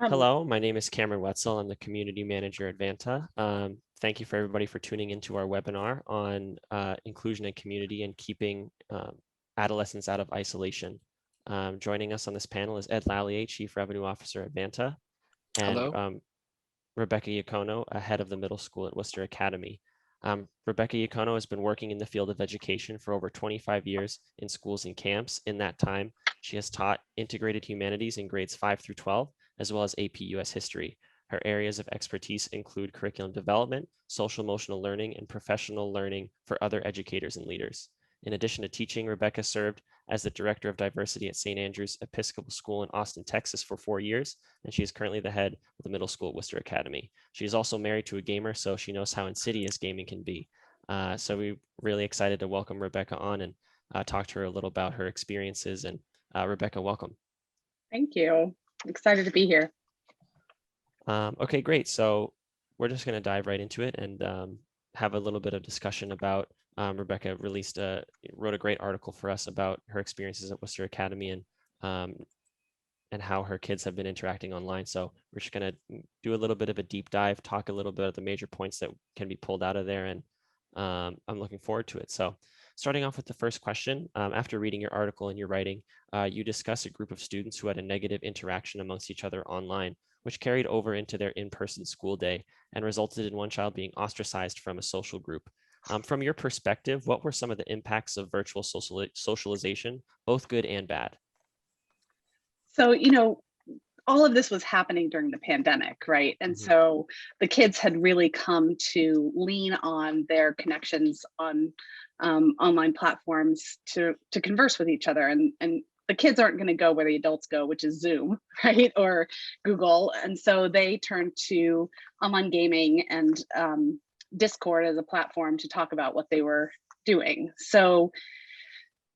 Um, Hello, my name is Cameron Wetzel. I'm the community manager at Vanta. Thank you for everybody for tuning into our webinar on inclusion and community and keeping adolescents out of isolation. Joining us on this panel is Ed Lallier, Chief Revenue Officer at Vanta, and Hello. Rebecca Yacono, head of the middle school at Worcester Academy. Rebecca Yacono has been working in the field of education for over 25 years in schools and camps. In that time, she has taught integrated humanities in grades 5 through 12, as well as AP US history. Her areas of expertise include curriculum development, social emotional learning, and professional learning for other educators and leaders. In addition to teaching, Rebecca served as the Director of Diversity at St. Andrew's Episcopal School in Austin, Texas for 4 years, and she is currently the head of the middle school at Worcester Academy. She is also married to a gamer, so she knows how insidious gaming can be. So we're really excited to welcome Rebecca on and talk to her a little about her experiences. And Rebecca, welcome. Thank you. Excited to be here. Okay, great. So we're just going to dive right into it and have a little bit of discussion about Rebecca wrote a great article for us about her experiences at Worcester Academy and how her kids have been interacting online. So we're just going to do a little bit of a deep dive, talk a little bit of the major points that can be pulled out of there, and I'm looking forward to it. So starting off with the first question, after reading your article and your writing, you discuss a group of students who had a negative interaction amongst each other online, which carried over into their in-person school day and resulted in one child being ostracized from a social group. From your perspective, what were some of the impacts of virtual socialization, both good and bad? So, all of this was happening during the pandemic, right? And Mhm. so the kids had really come to lean on their connections on online platforms to converse with each other. And the kids aren't going to go where the adults go, which is Zoom, right? Or Google. And so they turned to online gaming and Discord as a platform to talk about what they were doing. So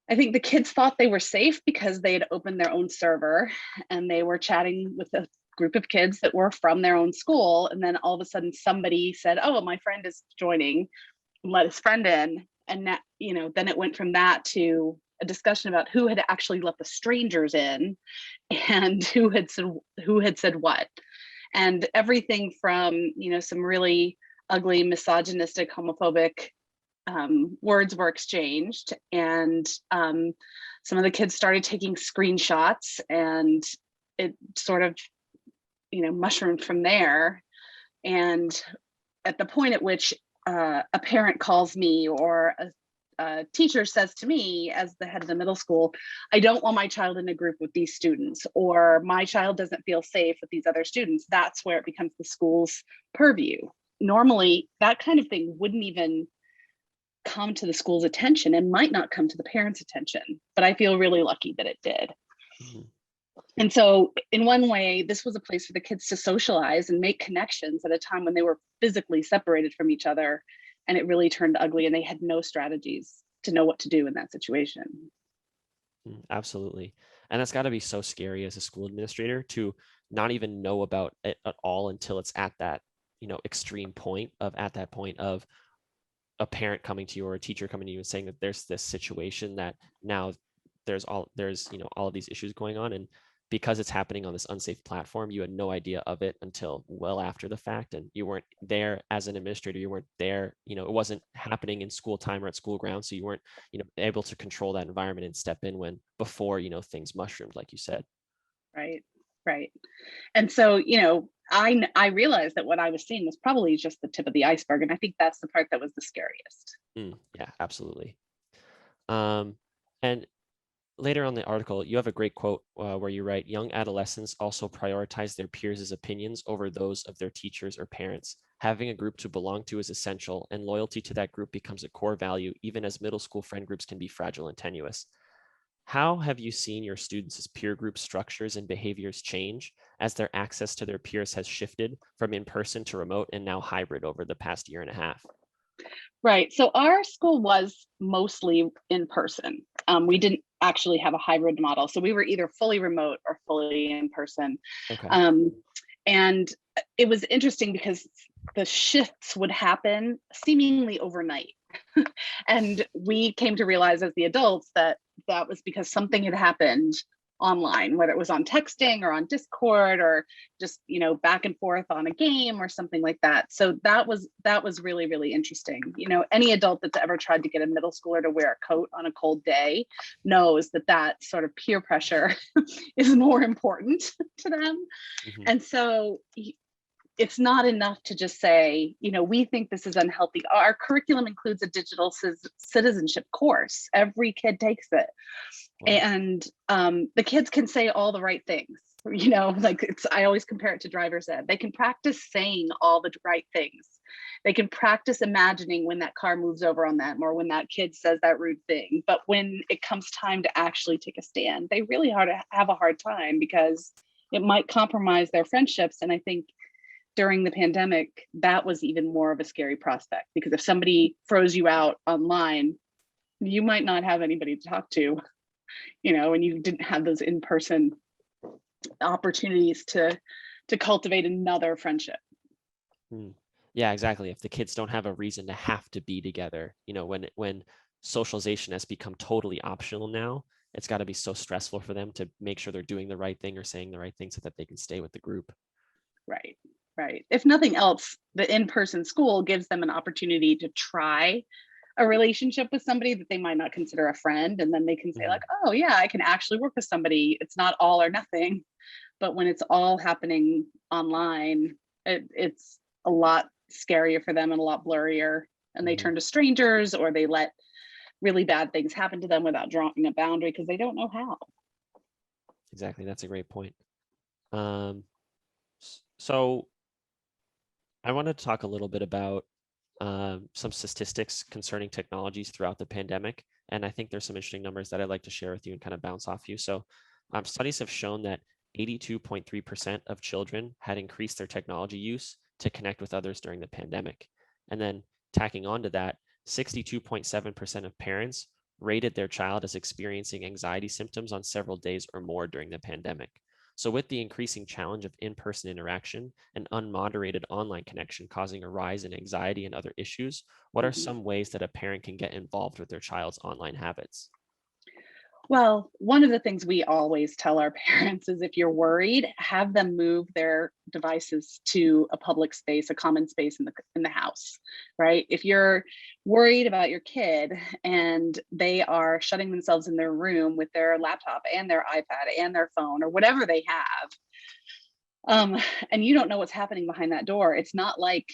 I think the kids thought they were safe because they had opened their own server and they were chatting with a group of kids that were from their own school. And then all of a sudden somebody said, "Oh, my friend is joining, let his friend in." And that, then it went from that to a discussion about who had actually let the strangers in and who had said what. And everything from, some really ugly, misogynistic, homophobic words were exchanged, and some of the kids started taking screenshots, and it sort of mushroomed from there. And at the point at which a parent calls me or a teacher says to me as the head of the middle school, "I don't want my child in a group with these students," or "my child doesn't feel safe with these other students," that's where it becomes the school's purview. Normally that kind of thing wouldn't even come to the school's attention and might not come to the parents' attention, but I feel really lucky that it did. Mhm. And so in one way, this was a place for the kids to socialize and make connections at a time when they were physically separated from each other, and it really turned ugly and they had no strategies to know what to do in that situation. Absolutely. And that's got to be so scary as a school administrator to not even know about it at all until it's at that, extreme point of a parent coming to you or a teacher coming to you and saying that there's this situation that now there's all of these issues going on, and because it's happening on this unsafe platform, you had no idea of it until well after the fact, and you weren't there as an administrator, you weren't there, it wasn't happening in school time or at school grounds, so you weren't able to control that environment and step in when before things mushroomed, like you said. Right. And so I realized that what I was seeing was probably just the tip of the iceberg, and I think that's the part that was the scariest. Yeah, absolutely. And later on the article, you have a great quote where you write, "Young adolescents also prioritize their peers' opinions over those of their teachers or parents. Having a group to belong to is essential, and loyalty to that group becomes a core value, even as middle school friend groups can be fragile and tenuous." How have you seen your students' peer group structures and behaviors change as their access to their peers has shifted from in-person to remote and now hybrid over the past year and a half? Right. So our school was mostly in person. We didn't actually have a hybrid model. So we were either fully remote or fully in person. Okay. Um, and it was interesting because the shifts would happen seemingly overnight. And we came to realize as the adults that that was because something had happened online, whether it was on texting or on Discord or just, back and forth on a game or something like that. So that was really, really interesting. Any adult that's ever tried to get a middle schooler to wear a coat on a cold day knows that sort of peer pressure is more important to them. Mhm. And so it's not enough to just say, we think this is unhealthy. Our curriculum includes a digital citizenship course. Every kid takes it. Wow. And the kids can say all the right things. I always compare it to driver's ed. They can practice saying all the right things. They can practice imagining when that car moves over on them or when that kid says that rude thing. But when it comes time to actually take a stand, they really have a hard time because it might compromise their friendships. And I think during the pandemic, that was even more of a scary prospect, because if somebody throws you out online, you might not have anybody to talk to, and you didn't have those in-person opportunities to cultivate another friendship. Yeah, exactly. If the kids don't have a reason to have to be together, when socialization has become totally optional now, it's got to be so stressful for them to make sure they're doing the right thing or saying the right thing so that they can stay with the group. Right. If nothing else, the in-person school gives them an opportunity to try a relationship with somebody that they might not consider a friend. And then they can say, like, oh yeah, I can actually work with somebody. It's not all or nothing. But when it's all happening online, it's a lot scarier for them and a lot blurrier. And they turn to strangers, or they let really bad things happen to them without drawing a boundary because they don't know how. Exactly. That's a great point. So I want to talk a little bit about some statistics concerning technologies throughout the pandemic. And I think there's some interesting numbers that I'd like to share with you and kind of bounce off you. So studies have shown that 82.3% of children had increased their technology use to connect with others during the pandemic. And then tacking on to that, 62.7% of parents rated their child as experiencing anxiety symptoms on several days or more during the pandemic. So with the increasing challenge of in-person interaction and unmoderated online connection causing a rise in anxiety and other issues, what are some ways that a parent can get involved with their child's online habits? Well, one of the things we always tell our parents is, if you're worried, have them move their devices to a public space, a common space in the house, right? If you're worried about your kid and they are shutting themselves in their room with their laptop and their iPad and their phone or whatever they have, and you don't know what's happening behind that door, it's not like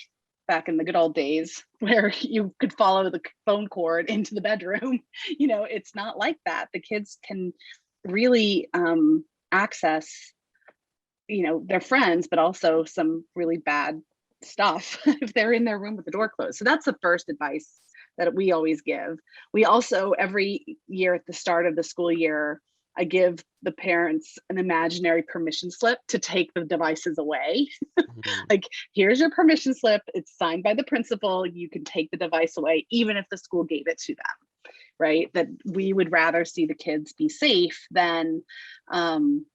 back in the good old days where you could follow the phone cord into the bedroom. It's not like that. The kids can really access, their friends, but also some really bad stuff if they're in their room with the door closed. So that's the first advice that we always give. We also, every year at the start of the school year, I give the parents an imaginary permission slip to take the devices away. Like, here's your permission slip. It's signed by the principal. You can take the device away, even if the school gave it to them, right? That we would rather see the kids be safe than, to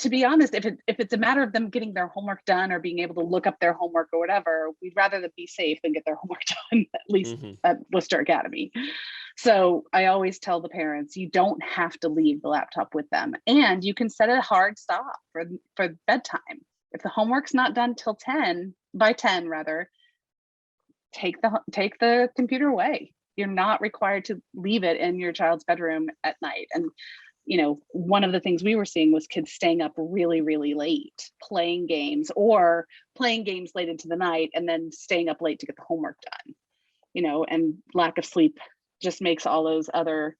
be honest, if it's a matter of them getting their homework done or being able to look up their homework or whatever, we'd rather them be safe than get their homework done, at least at Worcester Academy. So I always tell the parents, you don't have to leave the laptop with them, and you can set a hard stop for bedtime. If the homework's not done till 10, by 10 rather, take the computer away. You're not required to leave it in your child's bedroom at night. And one of the things we were seeing was kids staying up really, really late, playing games late into the night, and then staying up late to get the homework done, and lack of sleep just makes all those other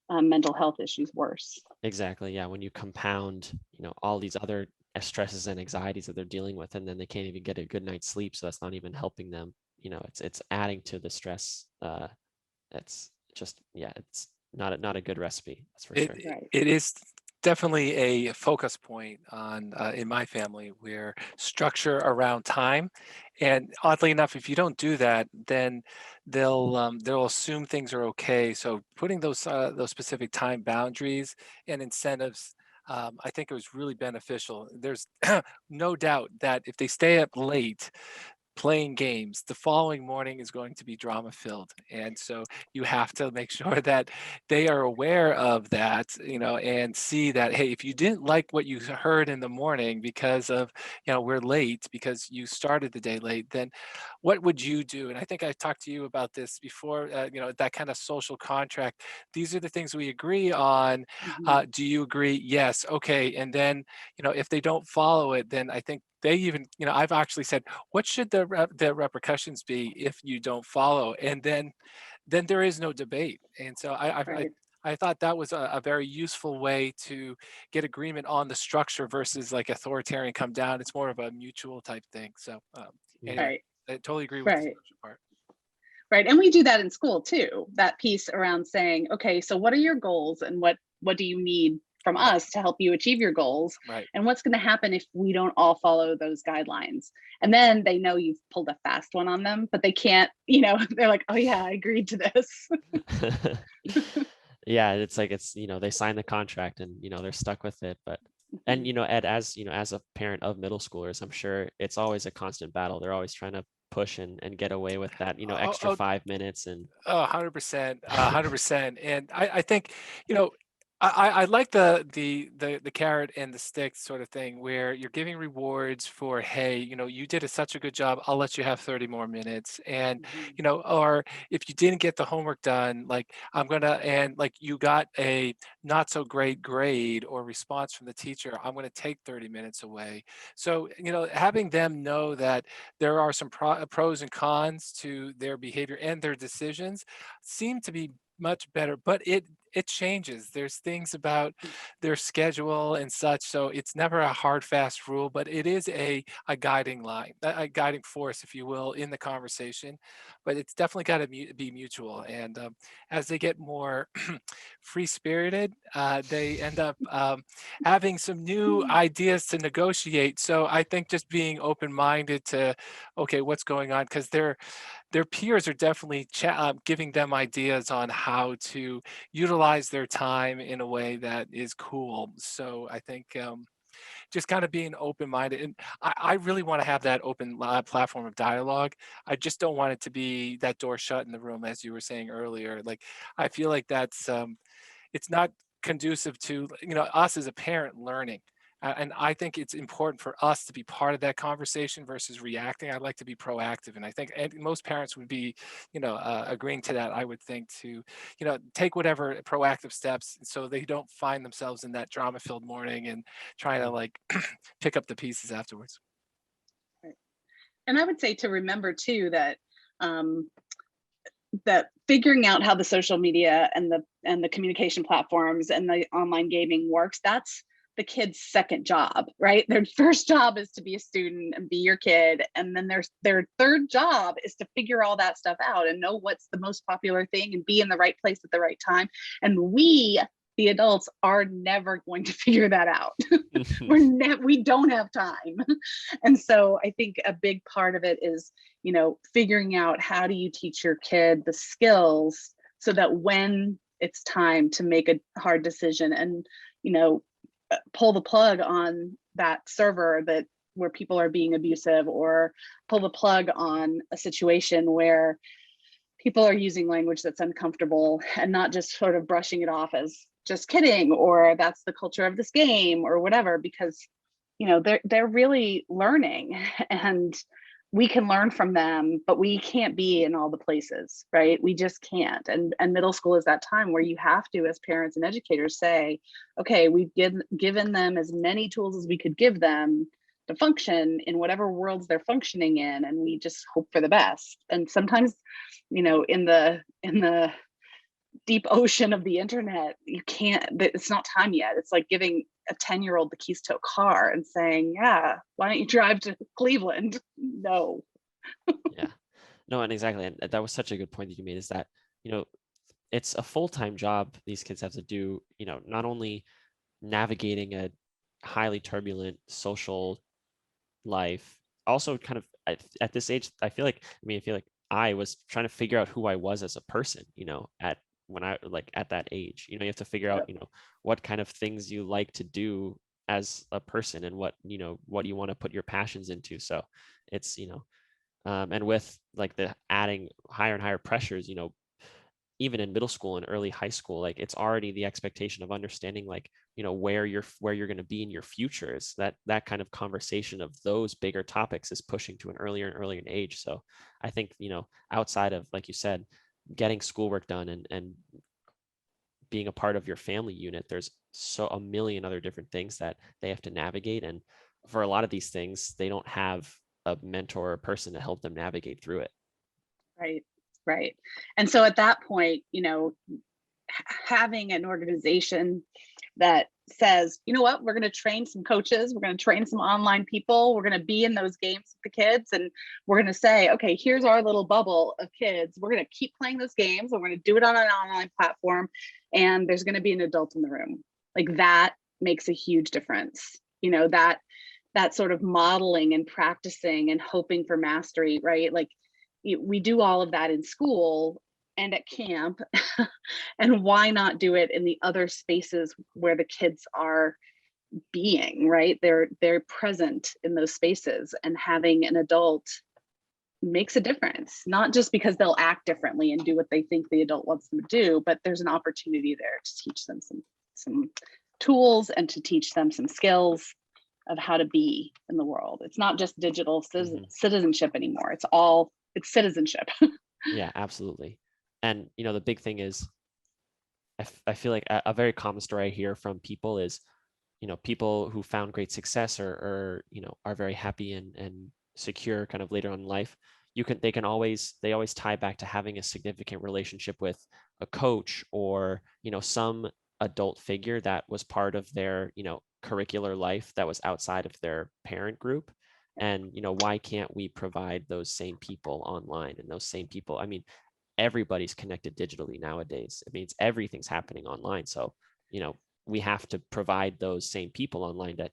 mental health issues worse. Exactly. Yeah. When you compound, all these other stresses and anxieties that they're dealing with, and then they can't even get a good night's sleep. So that's not even helping them. It's adding to the stress. It's just, yeah, it's not a good recipe. That's for sure. Right. It is definitely a focus point on in my family, where structure around time, and oddly enough, if you don't do that, then they'll assume things are okay. So putting those specific time boundaries and incentives, I think it was really beneficial. There's no doubt that if they stay up late, playing games, the following morning is going to be drama filled. And so you have to make sure that they are aware of that, and see that, hey, if you didn't like what you heard in the morning because of, we're late because you started the day late, then what would you do? And I think I've talked to you about this before, that kind of social contract. These are the things we agree on. Mhm. Do you agree? Yes. Okay. And then, if they don't follow it, then I think they even, I've actually said, what should the repercussions be if you don't follow? And then there is no debate. And so Right. I thought that was a very useful way to get agreement on the structure versus like authoritarian come down. It's more of a mutual type thing. So Yeah. anyway, Right. I totally agree with the Right. structure part. Right. And we do that in school too. That piece around saying, okay, so what are your goals and what do you need from Right, us to help you achieve your goals? right. And what's going to happen if we don't all follow those guidelines? And then they know you've pulled a fast one on them, but they can't, they're like, oh yeah, I agreed to this. Yeah, it's like they sign the contract and they're stuck with it. But and Ed, as as a parent of middle schoolers, I'm sure it's always a constant battle. They're always trying to push and get away with that, Oh, extra oh, 5 minutes and 100%, 100%. And I think, you know, I like the carrot and the stick sort of thing where you're giving rewards for, hey, you did such a good job. I'll let you have 30 more minutes. And, Mhm. or if you didn't get the homework done, like and like you got a not so great grade or response from the teacher, I'm going to take 30 minutes away. So, having them know that there are some pros and cons to their behavior and their decisions seem to be much better, but it changes. There's things about their schedule and such, so it's never a hard fast rule, but it is a guiding line, a guiding force, if you will, in the conversation. But it's definitely got to be mutual. And as they get more free spirited, they end up having some new ideas to negotiate. So I think just being open minded to, okay, what's going on, because their peers are definitely giving them ideas on how to utilize their time in a way that is cool. So I think just kind of being open-minded, and I really want to have that open platform of dialogue. I just don't want it to be that door shut in the room, as you were saying earlier. Like I feel like that's it's not conducive to us as a parent learning. And I think it's important for us to be part of that conversation versus reacting. I'd like to be proactive, and I think most parents would be, agreeing to that. I would think to, take whatever proactive steps so they don't find themselves in that drama-filled morning and trying to like pick up the pieces afterwards. Right. And I would say to remember too um, that figuring out how the social media and the communication platforms and the online gaming works, that's the kid's second job, right? Their first job is to be a student and be your kid, and then their third job is to figure all that stuff out and know what's the most popular thing and be in the right place at the right time. And we, the adults, are never going to figure that out. We don't have time. And so I think a big part of it is, figuring out how do you teach your kid the skills so that when it's time to make a hard decision and, pull the plug on that server where people are being abusive, or pull the plug on a situation where people are using language that's uncomfortable, and not just sort of brushing it off as just kidding, or that's the culture of this game or whatever, because they're really learning, and we can learn from them, but we can't be in all the places, right? We just can't. And middle school is that time where you have to, as parents and educators, say, okay, we've given them as many tools as we could give them to function in whatever worlds they're functioning in, and we just hope for the best. And sometimes, in the deep ocean of the internet, you can't, it's not time yet. It's like giving a 10-year-old the keys to a car and saying, yeah, why don't you drive to Cleveland? No. yeah. No, and exactly. And that was such a good point that you made, is that, it's a full-time job these kids have to do, not only navigating a highly turbulent social life, also kind of at this age, I feel like I was trying to figure out who I was as a person, at when I like at that age, you have to figure out, Yep. what kind of things you like to do as a person, and what you want to put your passions into. So it's, And with like the adding higher and higher pressures, even in middle school and early high school, like it's already the expectation of understanding, like, where you're going to be in your future. Is that kind of conversation of those bigger topics is pushing to an earlier and earlier age. So I think, outside of, like you said, getting schoolwork done and being a part of your family unit, there's so a million other different things that they have to navigate. And for a lot of these things, they don't have a mentor or person to help them navigate through it. Right. Right. And so at that point, having an organization that says, you know what, we're going to train some coaches, we're going to train some online people, we're going to be in those games with the kids, and we're going to say, okay, here's our little bubble of kids. We're going to keep playing those games. We're going to do it on an online platform, and there's going to be an adult in the room. Like that makes a huge difference. That sort of modeling and practicing and hoping for mastery, right? Like we do all of that in school and at camp, and why not do it in the other spaces where the kids are being, right? They're present in those spaces, and having an adult makes a difference, not just because they'll act differently and do what they think the adult wants them to do, but there's an opportunity there to teach them some tools and to teach them some skills of how to be in the world. It's not just digital citizenship anymore. It's citizenship. Yeah, absolutely. And, the big thing is, I feel like a very common story I hear from people is, people who found great success or are very happy and secure kind of later on in life. They always tie back to having a significant relationship with a coach or, some adult figure that was part of their, curricular life that was outside of their parent group. And, why can't we provide those same people online? And those same people, I mean, everybody's connected digitally nowadays. It means everything's happening online. So, we have to provide those same people online that,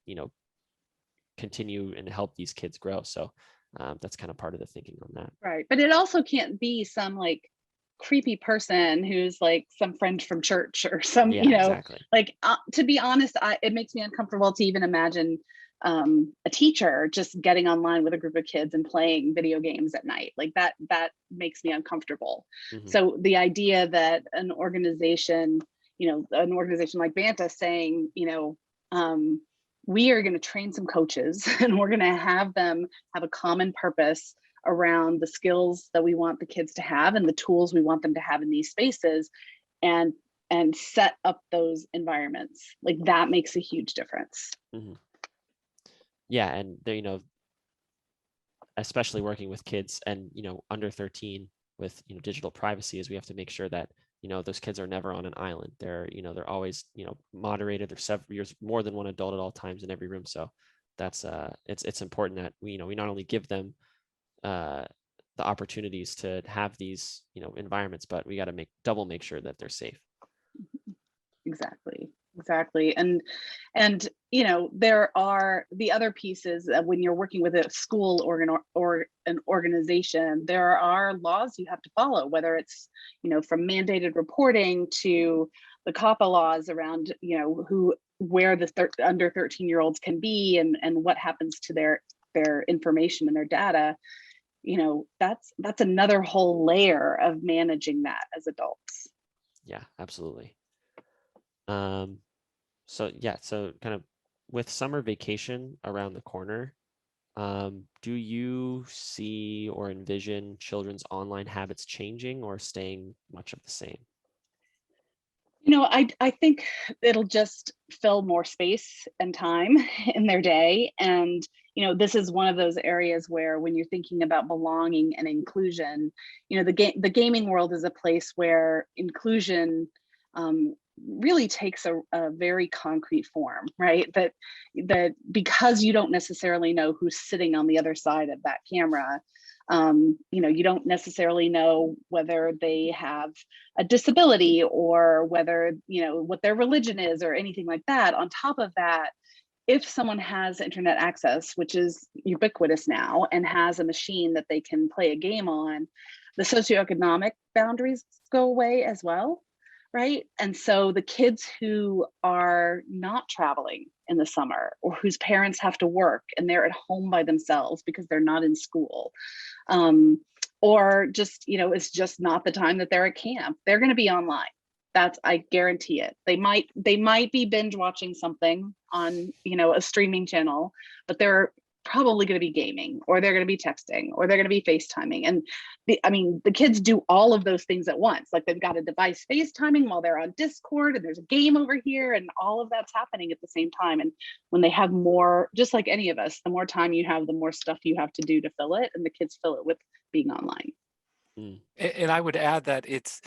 continue and help these kids grow. So that's kind of part of the thinking on that. Right. But it also can't be some like creepy person who's like some friend from church or some, Exactly. like to be honest, it makes me uncomfortable to even imagine a teacher just getting online with a group of kids and playing video games at night. Like that makes me uncomfortable. Mm-hmm. So the idea that an organization like Vanta saying, we are going to train some coaches and we're going to have them have a common purpose around the skills that we want the kids to have and the tools we want them to have in these spaces, and set up those environments. Like that makes a huge difference. Mm-hmm. Yeah. And especially working with kids and, under 13 with, digital privacy, is we have to make sure that, those kids are never on an island. They're always, moderated. There's several years, more than one adult at all times in every room. So that's it's important that we not only give them the opportunities to have these, environments, but we got to make sure that they're safe. Exactly. And there are the other pieces when you're working with a school or an organization, there are laws you have to follow, whether it's from mandated reporting to the COPPA laws around where the under 13-year-olds can be and what happens to their information and their data. That's another whole layer of managing that as adults. Yeah, absolutely. So kind of with summer vacation around the corner, do you see or envision children's online habits changing or staying much of the same? I think it'll just fill more space and time in their day. And, this is one of those areas where when you're thinking about belonging and inclusion, the gaming world is a place where inclusion really takes a very concrete form, right? That because you don't necessarily know who's sitting on the other side of that camera, you don't necessarily know whether they have a disability or whether, what their religion is or anything like that. On top of that, if someone has internet access, which is ubiquitous now, and has a machine that they can play a game on, the socioeconomic boundaries go away as well. right? And so the kids who are not traveling in the summer, or whose parents have to work and they're at home by themselves because they're not in school, um, or just, it's just not the time that they're at camp, they're going to be online. That's, I guarantee it. They might be binge watching something on, a streaming channel, but they're probably going to be gaming, or they're going to be texting, or they're going to be FaceTiming. And the kids do all of those things at once. Like, they've got a device FaceTiming while they're on Discord, and there's a game over here, and all of that's happening at the same time. And when they have more, just like any of us, the more time you have, the more stuff you have to do to fill it, and the kids fill it with being online. And I would add that it's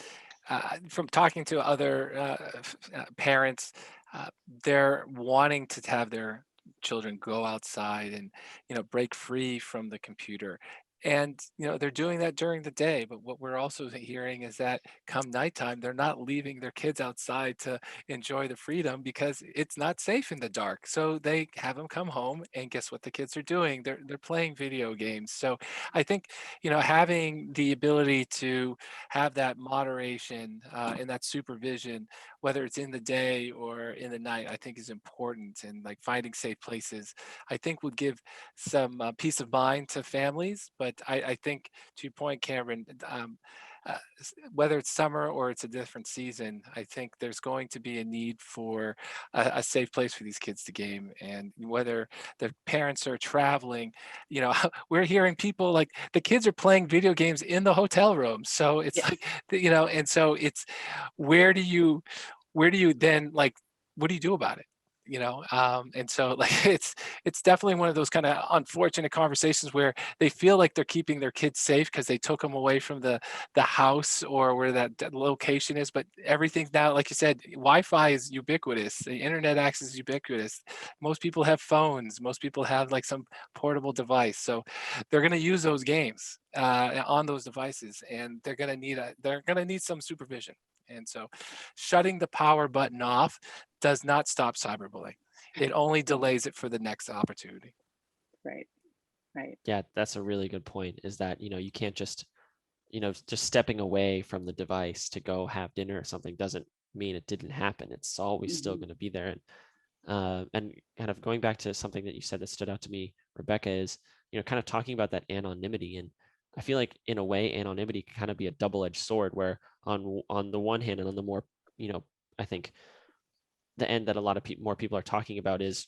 from talking to other parents, they're wanting to have their children go outside and break free from the computer. And they're doing that during the day, but what we're also hearing is that come nighttime, they're not leaving their kids outside to enjoy the freedom because it's not safe in the dark. So they have them come home, and guess what the kids are doing? They're playing video games. So I think having the ability to have that moderation and that supervision, whether it's in the day or in the night, I think is important. And like finding safe places, I think would give some peace of mind to families. But I think, to your point, Cameron, whether it's summer or it's a different season, I think there's going to be a need for a safe place for these kids to game. And whether the parents are traveling, we're hearing people like the kids are playing video games in the hotel rooms. So it's Yes. like, and so it's where do you then, like, what do you do about it? And so like it's definitely one of those kind of unfortunate conversations where they feel like they're keeping their kids safe because they took them away from the house or where that location is. But everything now, like you said, Wi-Fi is ubiquitous, the internet access is ubiquitous. Most people have phones, most people have like some portable device, so they're going to use those games on those devices, and they're going to need some supervision. And so shutting the power button off does not stop cyberbullying. It only delays it for the next opportunity. Right. Yeah, that's a really good point, is that, you can't just, just stepping away from the device to go have dinner or something doesn't mean it didn't happen. It's always still going to be there. And kind of going back to something that you said that stood out to me, Rebecca, is, kind of talking about that anonymity. And I feel like in a way, anonymity can kind of be a double-edged sword, where on the one hand, and on the more, I think the end that a lot of more people are talking about is,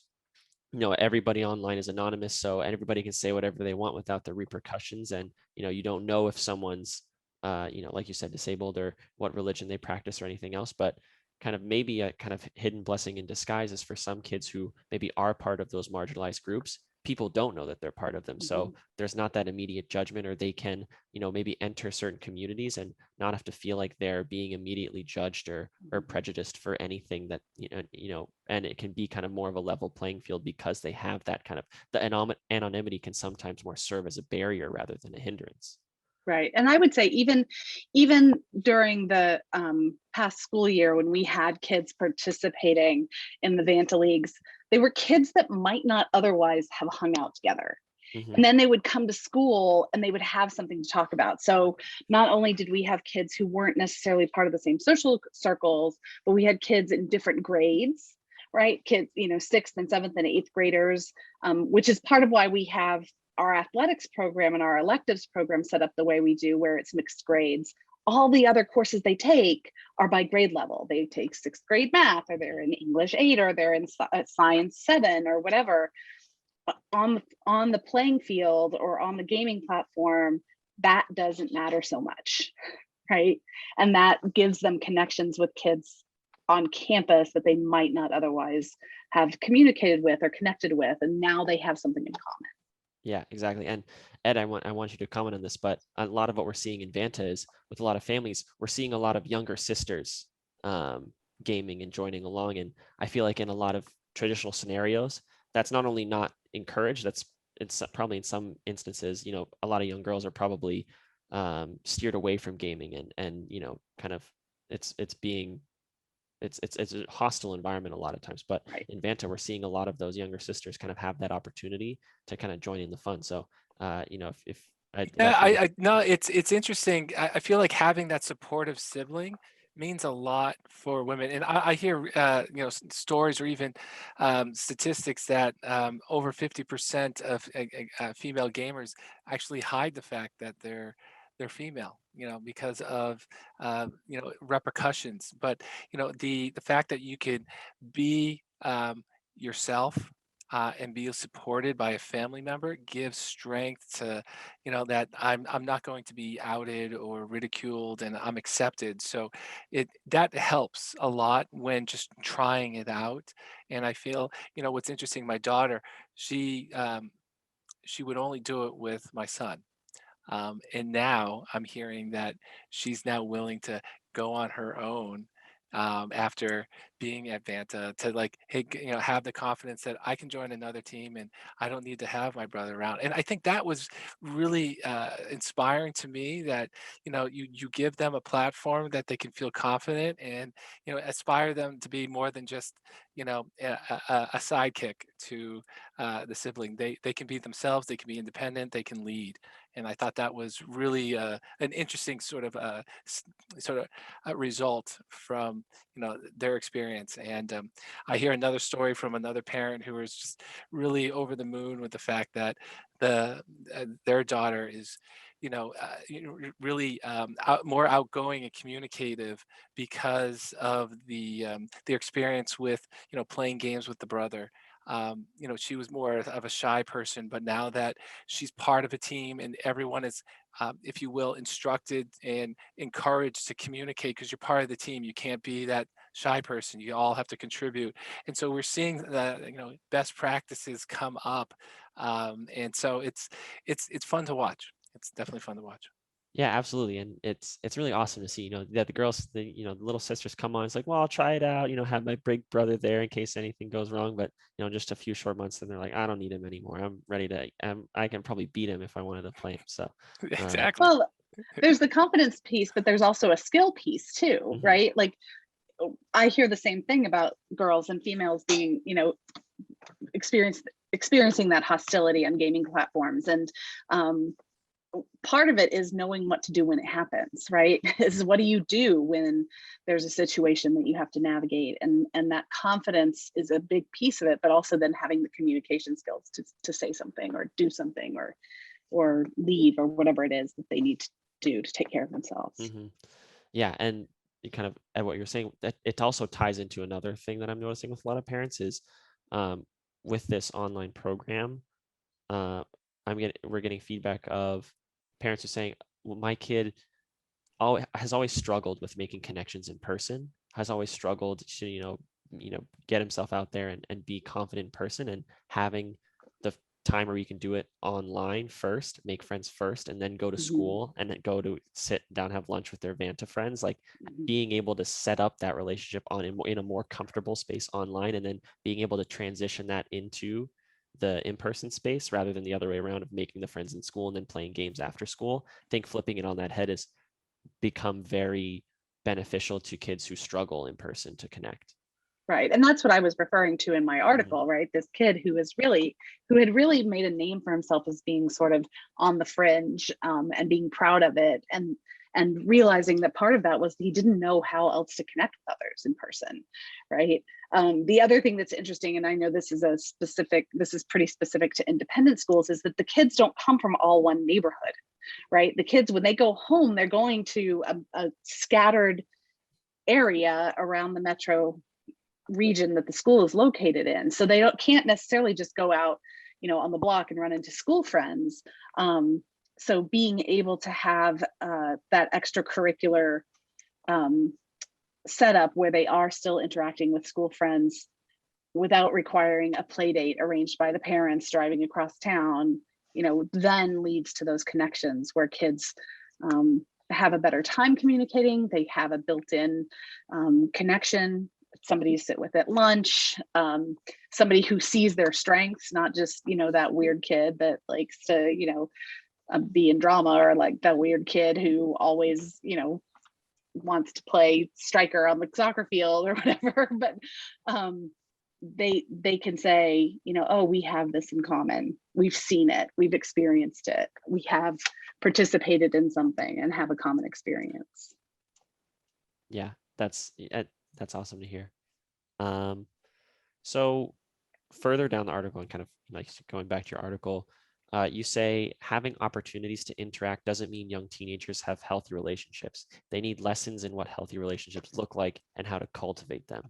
everybody online is anonymous, so everybody can say whatever they want without the repercussions. And, you don't know if someone's, like you said, disabled, or what religion they practice or anything else. But kind of maybe a kind of hidden blessing in disguise is for some kids who maybe are part of those marginalized groups, people don't know that they're part of them. So there's not that immediate judgment, or they can, maybe enter certain communities and not have to feel like they're being immediately judged or prejudiced for anything that, and it can be kind of more of a level playing field, because they have that kind of, the anonymity can sometimes more serve as a barrier rather than a hindrance. Right. And I would say even during the past school year, when we had kids participating in the Vanta leagues, they were kids that might not otherwise have hung out together. And then they would come to school and they would have something to talk about. So not only did we have kids who weren't necessarily part of the same social circles, but we had kids in different grades, right? Kids, 6th and 7th and 8th graders, which is part of why we have our athletics program and our electives program set up the way we do, where it's mixed grades. All the other courses they take are by grade level. They take 6th grade math, or they're in English 8, or they're in science 7, or whatever. On the playing field or on the gaming platform, that doesn't matter so much, right? And that gives them connections with kids on campus that they might not otherwise have communicated with or connected with, and now they have something in common. Yeah, exactly. And Ed, I want you to comment on this, but a lot of what we're seeing in Vanta is, with a lot of families, we're seeing a lot of younger sisters gaming and joining along. And I feel like in a lot of traditional scenarios, that's not only not encouraged, it's probably in some instances, a lot of young girls are probably steered away from gaming, and kind of it's a hostile environment a lot of times. But Right. in Vanta, we're seeing a lot of those younger sisters kind of have that opportunity to kind of join in the fun. So if No, it's interesting. I feel like having that supportive sibling means a lot for women. And I hear, stories or even statistics that over 50% of female gamers actually hide the fact that they're female, because of repercussions. But the fact that you could be yourself, and be supported by a family member gives strength to, that I'm not going to be outed or ridiculed, and I'm accepted. So that helps a lot when just trying it out. And I feel, what's interesting, my daughter, she would only do it with my son. And now I'm hearing that she's now willing to go on her own, after being at Vanta, to like, hey, have the confidence that I can join another team and I don't need to have my brother around. And I think that was really inspiring to me, that you give them a platform that they can feel confident, and aspire them to be more than just a sidekick to the sibling. They can be themselves. They can be independent. They can lead. And I thought that was really an interesting sort of result from their experience. And I hear another story from another parent who was just really over the moon with the fact that their daughter is really more outgoing and communicative because of the experience with playing games with the brother. She was more of a shy person, but now that she's part of a team and everyone is, if you will, instructed and encouraged to communicate, because you're part of the team, you can't be that shy person. You all have to contribute. And so we're seeing the best practices come up, and so it's fun to watch. It's definitely fun to watch. Yeah, absolutely. And it's really awesome to see, that the girls, the little sisters come on. It's like, well, I'll try it out, have my big brother there in case anything goes wrong. But, just a few short months, then they're like, I don't need him anymore. I'm ready to, I can probably beat him if I wanted to play him. So, Exactly. Well, there's the confidence piece, but there's also a skill piece too, right? Like, I hear the same thing about girls and females being, experiencing that hostility on gaming platforms. And part of it is knowing what to do when it happens, right? Is what do you do when there's a situation that you have to navigate? And that confidence is a big piece of it, but also then having the communication skills to say something or do something or leave or whatever it is that they need to do to take care of themselves. Yeah, and you kind of at what you're saying, that it also ties into another thing that I'm noticing with a lot of parents is, with this online program, we're getting feedback of parents who are saying, well, my kid has always struggled with making connections in person, has always struggled to get himself out there and be confident in person, and having the time where you can do it online first, make friends first, and then go to school, and then go to sit down, have lunch with their Vanta friends, like being able to set up that relationship in a more comfortable space online, and then being able to transition that into the in-person space rather than the other way around of making the friends in school and then playing games after school. I think flipping it on that head has become very beneficial to kids who struggle in person to connect. Right. And that's what I was referring to in my article, right? This kid who had really made a name for himself as being sort of on the fringe, and being proud of it, and realizing that part of that was he didn't know how else to connect with others in person, right? The other thing that's interesting, and I know this is pretty specific to independent schools, is that the kids don't come from all one neighborhood, right? The kids, when they go home, they're going to a scattered area around the metro region that the school is located in. So they can't necessarily just go out, on the block and run into school friends. So being able to have that extracurricular setup where they are still interacting with school friends without requiring a play date arranged by the parents driving across town, then leads to those connections where kids have a better time communicating. They have a built-in connection, somebody to sit with at lunch, somebody who sees their strengths, not just, that weird kid that likes to, be in drama, or like that weird kid who always, wants to play striker on the soccer field or whatever. But they can say, oh, we have this in common. We've seen it. We've experienced it. We have participated in something and have a common experience. Yeah, That's awesome to hear. So further down the article, and kind of like going back to your article, you say having opportunities to interact doesn't mean young teenagers have healthy relationships. They need lessons in what healthy relationships look like and how to cultivate them.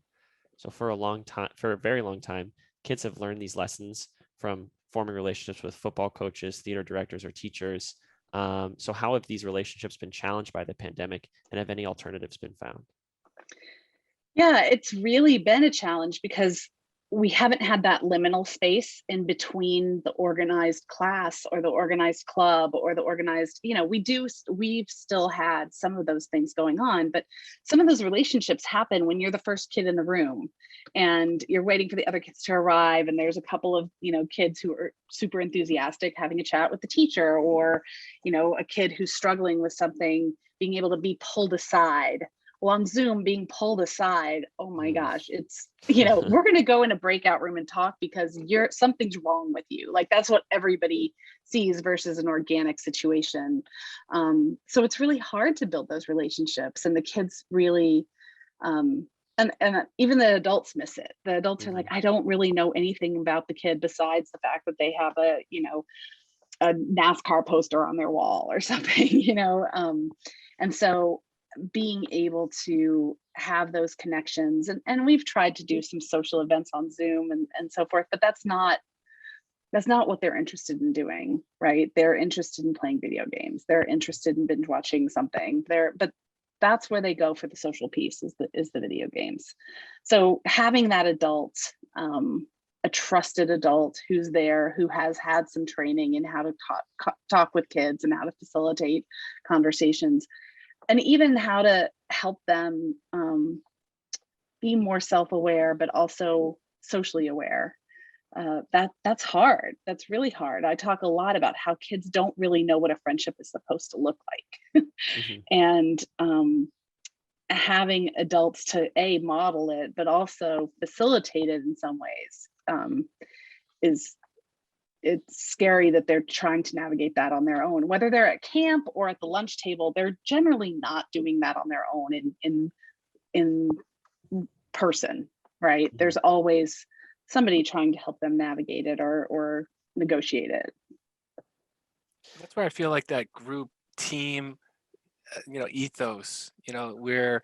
So for a very long time, kids have learned these lessons from forming relationships with football coaches, theater directors, or teachers. So how have these relationships been challenged by the pandemic, and have any alternatives been found? Yeah, it's really been a challenge because we haven't had that liminal space in between the organized class or the organized club or the organized, we've still had some of those things going on, but some of those relationships happen when you're the first kid in the room and you're waiting for the other kids to arrive. And there's a couple of, kids who are super enthusiastic having a chat with the teacher, or, a kid who's struggling with something, being able to be pulled aside. Well, on Zoom, being pulled aside, oh my gosh, it's, we're going to go in a breakout room and talk because something's wrong with you. Like, that's what everybody sees versus an organic situation. So it's really hard to build those relationships, and the kids really, and even the adults miss it. The adults are like, I don't really know anything about the kid besides the fact that they have a NASCAR poster on their wall or something, and so being able to have those connections, and we've tried to do some social events on Zoom and so forth, but that's not what they're interested in doing, right? They're interested in playing video games. They're interested in binge watching something. But that's where they go for the social piece, is the video games. So having that adult, a trusted adult who's there, who has had some training in how to talk with kids and how to facilitate conversations, and even how to help them be more self-aware, but also socially aware. That's hard. That's really hard. I talk a lot about how kids don't really know what a friendship is supposed to look like. And having adults to model it, but also facilitate it in some ways, it's scary that they're trying to navigate that on their own. Whether they're at camp or at the lunch table, they're generally not doing that on their own in person, right? There's always somebody trying to help them navigate it or negotiate it. That's where I feel like that group team ethos, where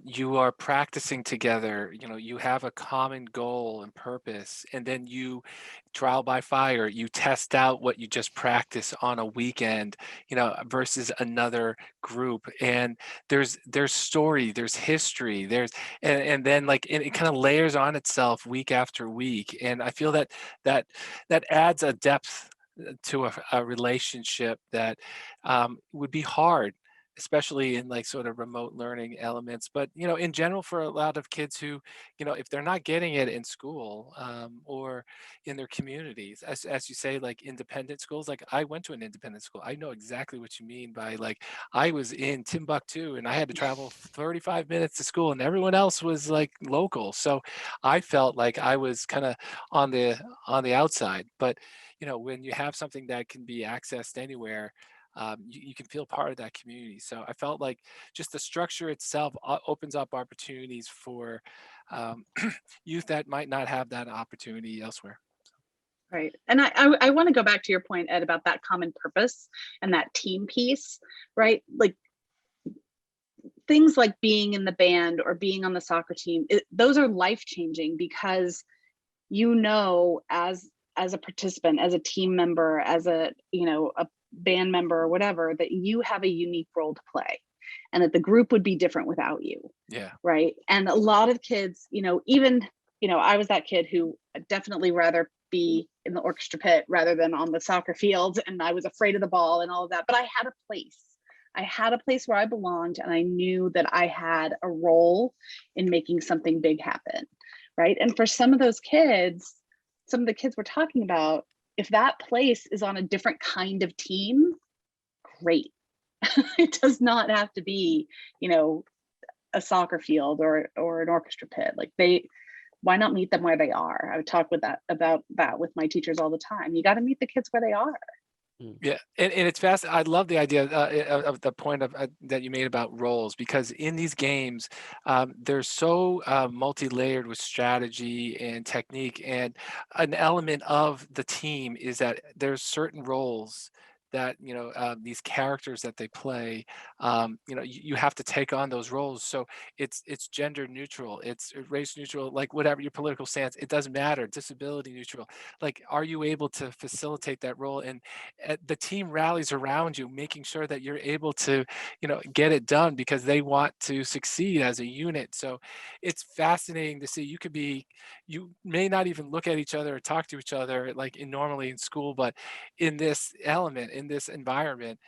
you are practicing together, you have a common goal and purpose, and then you trial by fire, you test out what you just practice on a weekend, versus another group. And there's story, there's history, and then like it kind of layers on itself week after week. And I feel that adds a depth to a relationship that would be hard, especially in like sort of remote learning elements. But in general, for a lot of kids who, if they're not getting it in school, or in their communities, as you say, like independent schools. Like, I went to an independent school. I know exactly what you mean by, like, I was in Timbuktu and I had to travel 35 minutes to school, and everyone else was like local. So I felt like I was kind of on the outside. But when you have something that can be accessed anywhere, you can feel part of that community. So I felt like just the structure itself opens up opportunities for youth that might not have that opportunity elsewhere. Right. And I want to go back to your point, Ed, about that common purpose and that team piece, right? Like, things like being in the band or being on the soccer team, those are life-changing, because as a participant, as a team member, as a band member or whatever, that you have a unique role to play, and that the group would be different without you. Yeah. Right. And a lot of kids, even I was that kid who I'd definitely rather be in the orchestra pit rather than on the soccer field, and I was afraid of the ball and all of that, but I had a place where I belonged, and I knew that I had a role in making something big happen. Right. And for some of those kids, some of the kids we're talking about, if that place is on a different kind of team, great. It does not have to be, a soccer field or an orchestra pit. Like, why not meet them where they are? I would talk about that with my teachers all the time. You got to meet the kids where they are. Mm. Yeah, and it's fast. I love the idea of the point of that you made about roles, because in these games, they're so multi-layered with strategy and technique. And an element of the team is that there's certain roles that, these characters that they play, you have to take on those roles. So it's gender neutral, it's race neutral, like whatever your political stance, it doesn't matter, disability neutral. Like, are you able to facilitate that role? And the team rallies around you, making sure that you're able to, get it done, because they want to succeed as a unit. So it's fascinating to see. You may not even look at each other or talk to each other like normally in school, but in this element, in this environment,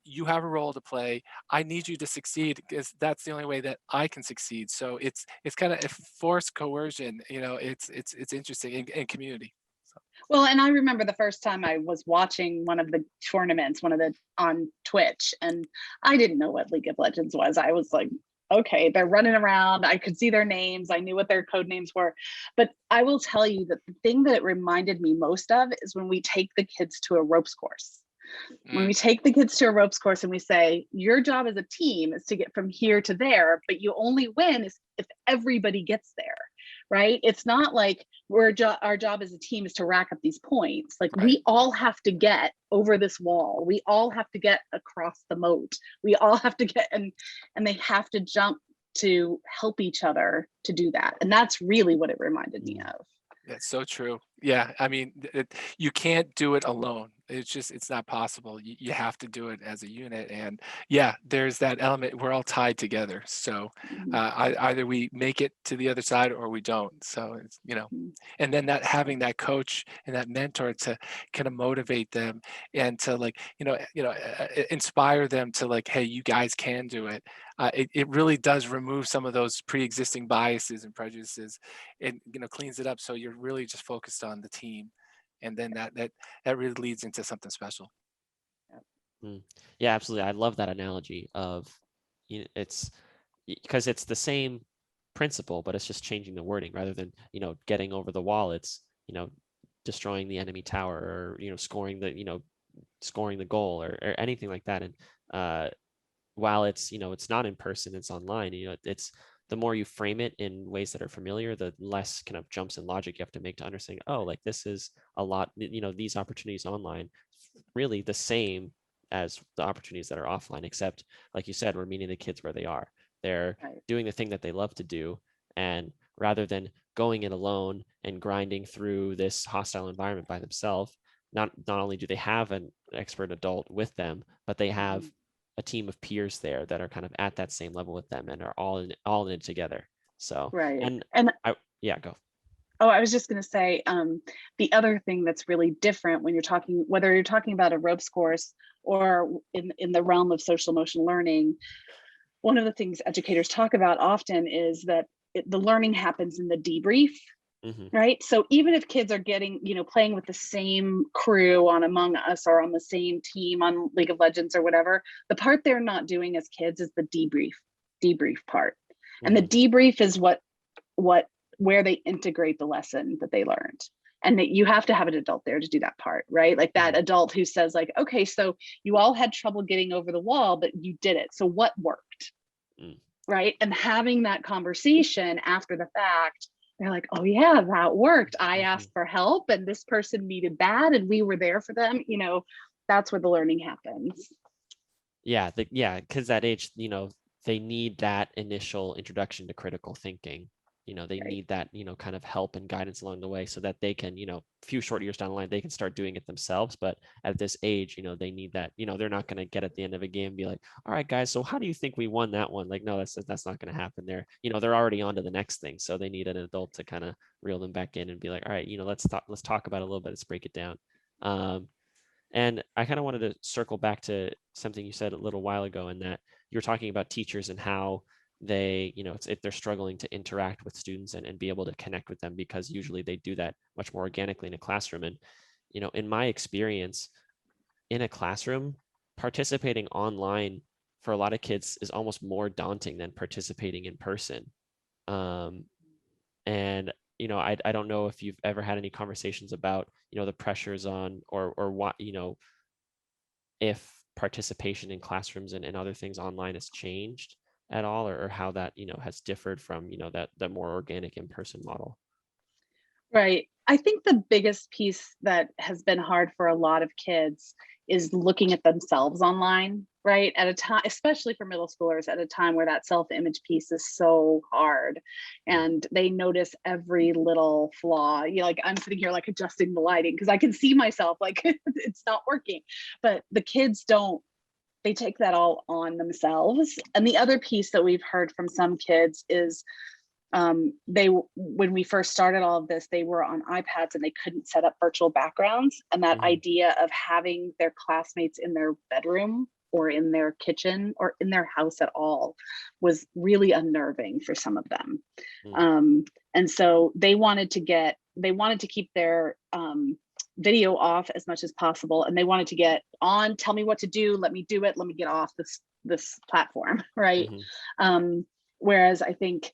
you have a role to play. I need you to succeed, because that's the only way that I can succeed. So it's kind of a forced coercion. It's interesting in community. So. Well, and I remember the first time I was watching one of the tournaments, one of the on Twitch, and I didn't know what League of Legends was. I was like, okay, they're running around. I could see their names. I knew what their code names were. But I will tell you that the thing that it reminded me most of is when we take the kids to a ropes course. When we take the kids to a ropes course and we say, your job as a team is to get from here to there, but you only win if everybody gets there, right? It's not like our job as a team is to rack up these points. Like, Right. we all have to get over this wall. We all have to get across the moat. We all have to get, and they have to jump to help each other to do that. And that's really what it reminded me of. That's so true. Yeah, I mean, you can't do it alone. It's not possible. You have to do it as a unit. And yeah, there's that element. We're all tied together. So Mhm. either we make it to the other side or we don't. So it's, Mhm. and then that having that coach and that mentor to kind of motivate them and to like, inspire them to like, hey, you guys can do it. It really does remove some of those pre-existing biases and prejudices, and cleans it up, so you're really just focused on the team, and then that really leads into something special. Mm. Yeah, absolutely. I love that analogy of, it's because it's the same principle, but it's just changing the wording rather than, getting over the wall. It's, destroying the enemy tower, or, scoring the goal, or anything like that. And while it's, it's not in person, it's online, it's the more you frame it in ways that are familiar, the less kind of jumps in logic you have to make to understand, oh, like this is a lot, these opportunities online really the same as the opportunities that are offline, except like you said, we're meeting the kids where they are. They're Right. doing the thing that they love to do. And rather than going it alone and grinding through this hostile environment by themselves, not only do they have an expert adult with them, but they have Mhm. a team of peers there that are kind of at that same level with them and are all in it together. So, Right. and And yeah, go. oh, I was just going to say, the other thing that's really different when you're talking, whether you're talking about a ropes course or in the realm of social emotional learning, one of the things educators talk about often is that the learning happens in the debrief, Mm-hmm. right? So even if kids are getting, playing with the same crew on Among Us or on the same team on League of Legends or whatever, the part they're not doing as kids is the debrief part. And the Mm-hmm. debrief is what where they integrate the lesson that they learned, and that you have to have an adult there to do that part, right? Like that Mm-hmm. adult who says like, okay, so you all had trouble getting over the wall, but you did it, so what worked? Mm. Right? And having that conversation after the fact, they're like, oh yeah, that worked. I Mm-hmm. asked for help and this person needed that and we were there for them. That's where the learning happens. Yeah, because that age, they need that initial introduction to critical thinking. They Right. need that, kind of help and guidance along the way so that they can, a few short years down the line, they can start doing it themselves. But at this age, they need that, they're not going to get at the end of a game and be like, all right, guys, so how do you think we won that one? Like, no, that's not going to happen there. They're already on to the next thing. So they need an adult to kind of reel them back in and be like, all right, let's talk about it a little bit. Let's break it down. And I kind of wanted to circle back to something you said a little while ago, in that you were talking about teachers and how they, if they're struggling to interact with students and be able to connect with them, because usually they do that much more organically in a classroom. And, in my experience in a classroom, participating online for a lot of kids is almost more daunting than participating in person. Um, and I don't know if you've ever had any conversations about the pressures on, or what if participation in classrooms and other things online has changed at all, or how that, has differed from, that more organic in-person model. Right. I think the biggest piece that has been hard for a lot of kids is looking at themselves online, right? At a time, especially for middle schoolers, at a time where that self-image piece is so hard and they notice every little flaw. Like I'm sitting here like adjusting the lighting because I can see myself like it's not working. But the kids don't, they take that all on themselves. And the other piece that we've heard from some kids is when we first started all of this, they were on iPads and they couldn't set up virtual backgrounds. And that idea of having their classmates in their bedroom or in their kitchen or in their house at all was really unnerving for some of them. And so they wanted to keep their video off as much as possible. And they wanted to get on, tell me what to do, let me do it, let me get off this platform, right? Whereas I think,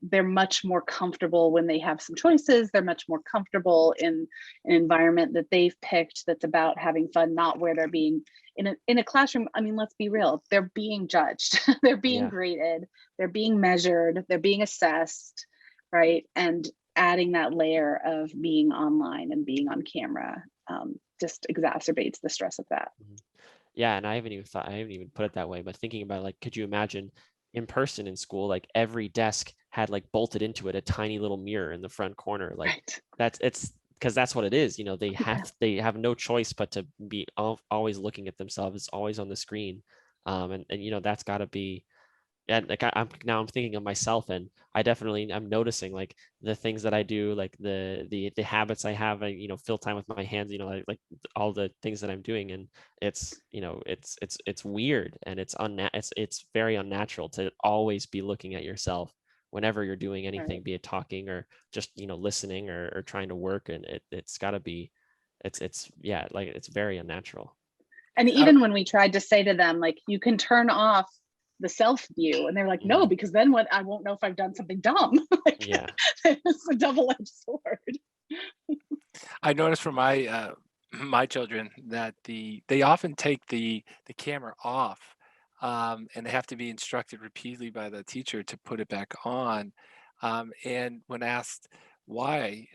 they're much more comfortable when they have some choices. They're much more comfortable in an environment that they've picked that's about having fun, not where they're being in a classroom. I mean, let's be real, they're being judged, they're being graded, they're being measured, they're being assessed, right? And adding that layer of being online and being on camera just exacerbates the stress of that. Yeah, and I haven't even put it that way, but thinking about, like, could you imagine in person in school, like every desk had like bolted into it a tiny little mirror in the front corner, like it's because that's what it is. They have no choice but to be always looking at themselves, always on the screen, and that's got to be. And like I'm thinking of myself, and I'm noticing like the things that I do, like the habits I have. I fill time with my hands, like all the things that I'm doing, and it's it's weird, and it's very unnatural to always be looking at yourself whenever you're doing anything, be it talking or just listening or trying to work, and it's got to be like it's very unnatural. And even when we tried to say to them, like, you can turn off the self view, and they're like, no, because then what, I won't know if I've done something dumb. Like, it's a double-edged sword. I noticed for my my children that they often take the camera off, and they have to be instructed repeatedly by the teacher to put it back on. And when asked why,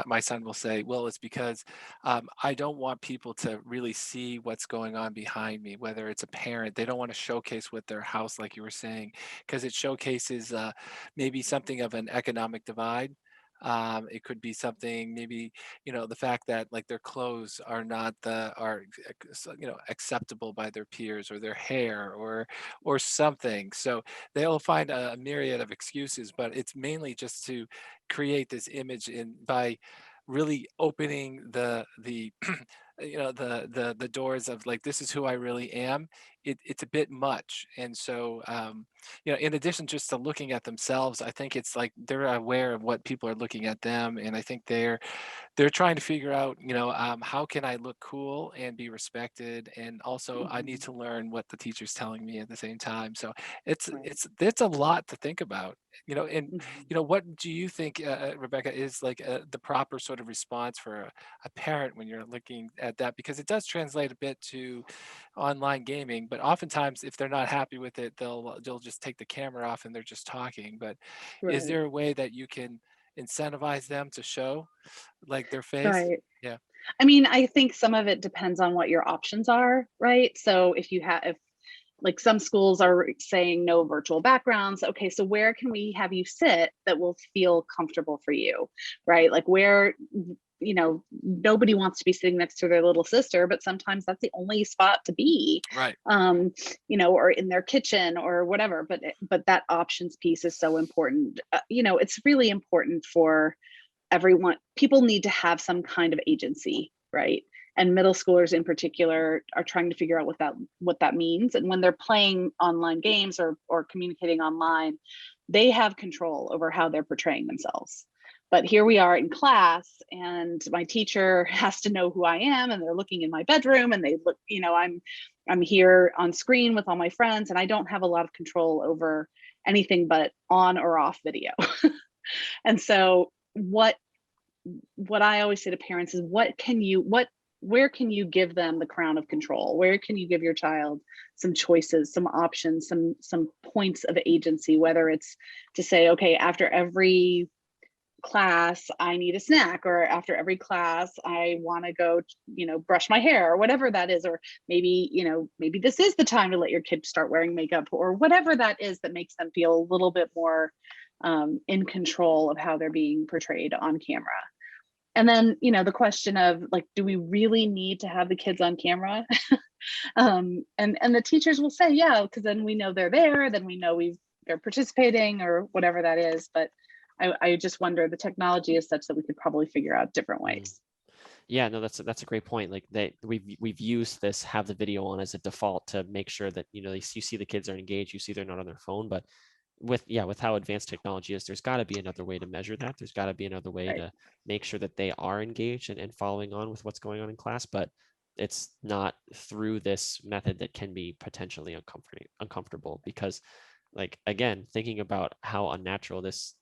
my son will say, well, it's because I don't want people to really see what's going on behind me, whether it's a parent. They don't want to showcase what their house, like you were saying, because it showcases maybe something of an economic divide. It could be something, maybe, the fact that like their clothes are not acceptable by their peers, or their hair, or something. So they'll find a myriad of excuses, but it's mainly just to create this image by really opening the the doors of like, this is who I really am. It's a bit much. And so in addition just to looking at themselves, I think it's like they're aware of what people are looking at them, and I think they're trying to figure out, how can I look cool and be respected, and also I need to learn what the teacher's telling me at the same time. So it's a lot to think about, and what do you think, Rebecca, is like the proper sort of response for a parent when you're looking at that? Because it does translate a bit to online gaming, but oftentimes if they're not happy with it, they'll just take the camera off and they're just talking. But is there a way that you can incentivize them to show like their face? Right. Yeah. I mean, I think some of it depends on what your options are, right? So if like some schools are saying no virtual backgrounds, okay, so where can we have you sit that will feel comfortable for you, right? Like where, nobody wants to be sitting next to their little sister, but sometimes that's the only spot to be, right? Or in their kitchen or whatever. But that options piece is so important. It's really important for everyone. People need to have some kind of agency, right? And middle schoolers in particular are trying to figure out what that means. And when they're playing online games or communicating online, they have control over how they're portraying themselves. But here we are in class, and my teacher has to know who I am, and they're looking in my bedroom, and they look, I'm here on screen with all my friends, and I don't have a lot of control over anything but on or off video. And so what I always say to parents is, what where can you give them the crown of control? Where can you give your child some choices, some options, some points of agency, whether it's to say, okay, after every class I need a snack, or after every class I want to go, brush my hair, or whatever that is, or maybe this is the time to let your kid start wearing makeup, or whatever that is that makes them feel a little bit more in control of how they're being portrayed on camera. And then, the question of like, do we really need to have the kids on camera? And the teachers will say, yeah, because then we know they're there, then we know they're participating, or whatever that is. But I just wonder, the technology is such that we could probably figure out different ways. Yeah, no, that's a great point. Like we've used this have the video on as a default to make sure that you see the kids are engaged, you see they're not on their phone. But with how advanced technology is, there's got to be another way to measure that. There's got to be another way Right. to make sure that they are engaged and following on with what's going on in class. But it's not through this method that can be potentially uncomfortable, because, like, again, thinking about how unnatural this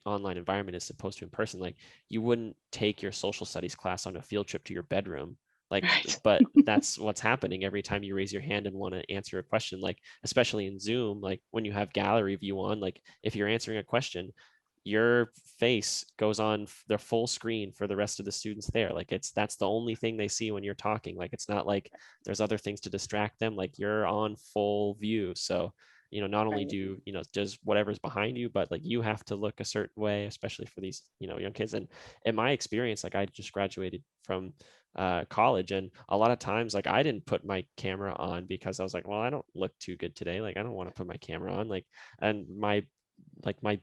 online environment is supposed to in person, like, you wouldn't take your social studies class on a field trip to your bedroom, like, Right. but that's what's happening every time you raise your hand and want to answer a question, like, especially in Zoom, like when you have gallery view on, like if you're answering a question, your face goes on the full screen for the rest of the students there. Like, that's the only thing they see when you're talking. Like, it's not like there's other things to distract them. Like, you're on full view. So not only Right. do does whatever's behind you, but like you have to look a certain way, especially for these young kids. And in my experience, like, I just graduated from college, and a lot of times, like, I didn't put my camera on because I was like, well, I don't look too good today, like I don't want to put my camera on, like, and my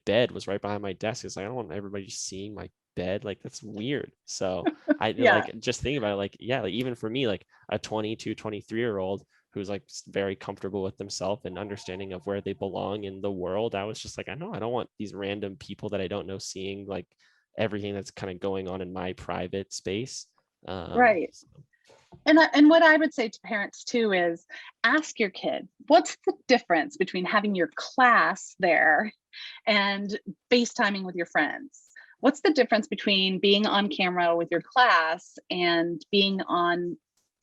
bed was right behind my desk. It's like, I don't want everybody seeing my bed, like that's weird. So I Yeah. like, just thinking about it, like, yeah, like even for me, like a 22 23-year old who's like very comfortable with themselves and understanding of where they belong in the world, I was just like, I don't want these random people that I don't know seeing like everything that's kind of going on in my private space. Right. And what I would say to parents too is, ask your kid, what's the difference between having your class there and FaceTiming with your friends? What's the difference between being on camera with your class and being on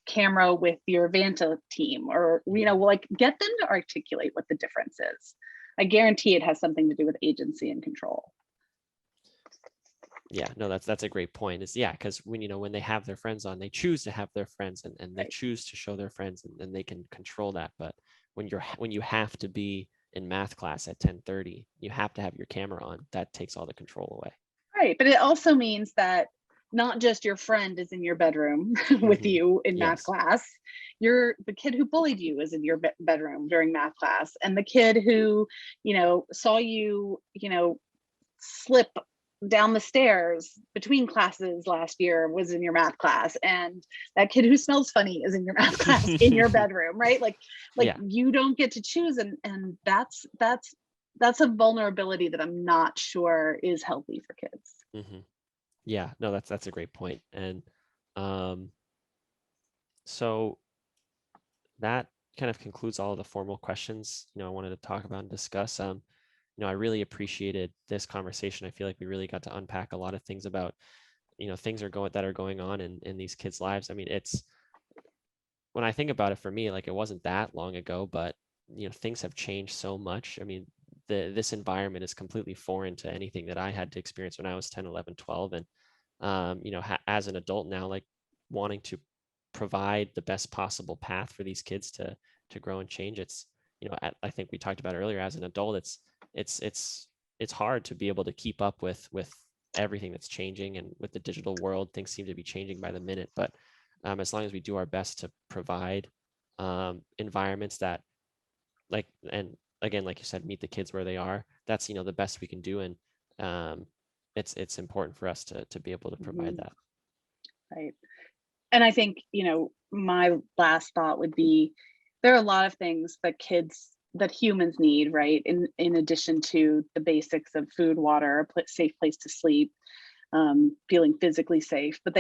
camera with your Vanta team? Or, like, get them to articulate what the difference is. I guarantee it has something to do with agency and control. Yeah, no, that's a great point. Is, yeah, because when they have their friends on, they choose to have their friends, and they Right. choose to show their friends, and they can control that. But when you have to be in math class at 10:30, you have to have your camera on. That takes all the control away. Right. But it also means that not just your friend is in your bedroom with you in math Yes. class. The kid who bullied you is in your bedroom during math class, and the kid who, saw you, slip down the stairs between classes last year was in your math class, and that kid who smells funny is in your math class in your bedroom, right? Like Yeah. You don't get to choose, and that's a vulnerability that I'm not sure is healthy for kids. Yeah, no, that's a great point. And so that kind of concludes all of the formal questions I wanted to talk about and discuss. I really appreciated this conversation. I feel like we really got to unpack a lot of things about things that are going on in these kids' lives. I mean, it's, when I think about it, for me, like, it wasn't that long ago, but things have changed so much. I mean, this environment is completely foreign to anything that I had to experience when I was 10, 11, 12. And as an adult now, like, wanting to provide the best possible path for these kids to grow and change. It's, I think we talked about earlier, as an adult, it's hard to be able to keep up with everything that's changing, and with the digital world, things seem to be changing by the minute. But as long as we do our best to provide environments that, like, and again, like you said, meet the kids where they are, that's the best we can do. And it's important for us to be able to provide that. Right. And I think, my last thought would be, there are a lot of things that humans need, right? In addition to the basics of food, water, a safe place to sleep, feeling physically safe. But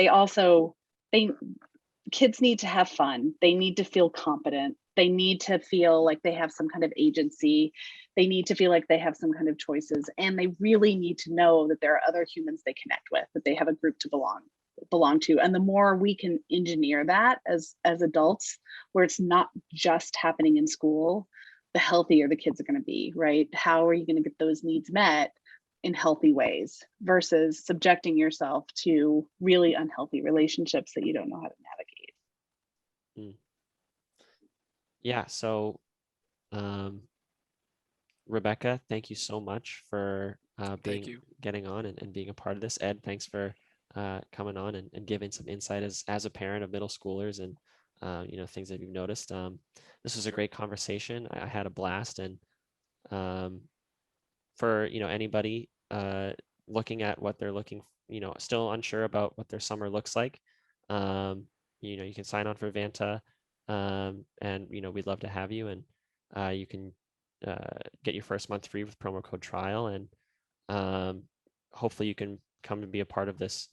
kids need to have fun. They need to feel competent. They need to feel like they have some kind of agency. They need to feel like they have some kind of choices. And they really need to know that there are other humans they connect with, that they have a group to belong belong to. And the more we can engineer that as adults, where it's not just happening in school, the healthier the kids are going to be, right? How are you going to get those needs met in healthy ways versus subjecting yourself to really unhealthy relationships that you don't know how to navigate? Yeah, so Rebecca, thank you so much for getting on and being a part of this. Ed, thanks for coming on and giving some insight as a parent of middle schoolers and things that you've noticed. This was a great conversation. I had a blast, and for anybody looking at what they're looking, still unsure about what their summer looks like, you can sign on for Vanta, and we'd love to have you, and you can get your first month free with promo code trial, and hopefully you can come and be a part of this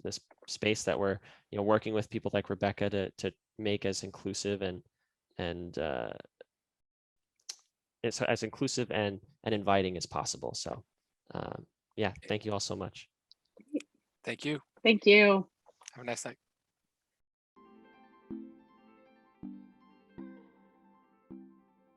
space that we're working with people like Rebecca to make as inclusive and it's as inclusive and inviting as possible. So yeah, thank you all so much. Thank you. Thank you. Have a nice night.